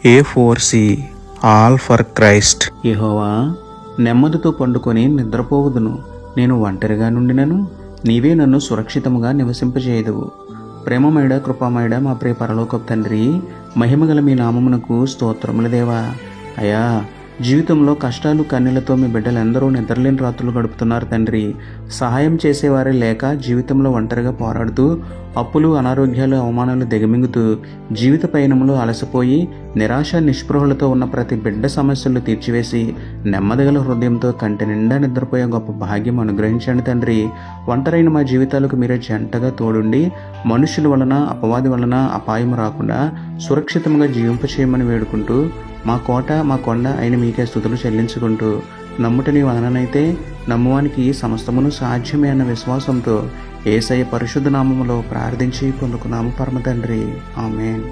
A4C all for Christ. యెహోవా, నెమ్మదితో పండుకొని నిద్రపోవుదును. నేను ఒంటరిగా నుండినను నీవే నన్ను సురక్షితముగా నివసింపజేయదువు. ప్రేమమయుడ, కృపామయుడ, మా ప్రియ పరలోకపు తండ్రి, మహిమగల మీ నామమునకు స్తోత్రములు దేవా. అయా, జీవితంలో కష్టాలు కన్నీళ్లతో మీ బిడ్డలందరూ నిద్రలేని రాత్రులు గడుపుతున్నారు తండ్రి. సహాయం చేసేవారే లేక జీవితంలో ఒంటరిగా పోరాడుతూ అప్పులు, అనారోగ్యాలు, అవమానాలు దిగమింగుతూ జీవిత పయనంలో అలసిపోయి నిరాశ నిస్పృహలతో ఉన్న ప్రతి బిడ్డ సమస్యలు తీర్చివేసి నెమ్మదిగల హృదయంతో కంటి నిండా నిద్రపోయే గొప్ప భాగ్యం అనుగ్రహించండి తండ్రి. ఒంటరైన మా జీవితాలకు మీరే జంటగా తోడుండి మనుషుల వలన, అపవాది వలన అపాయం రాకుండా సురక్షితంగా జీవింపచేయమని వేడుకుంటూ మా కోట, మా కొండ అయిన మీకే స్తుతులు చెల్లించుకుంటూ నమ్ముట నీ వలననైతే నమ్మువానికి సమస్తమును సాధ్యమే అన్న విశ్వాసంతో యేసయ్య పరిశుద్ధ నామములో ప్రార్థించి పొందుకున్నాము పరమ తండ్రి. ఆమేన్.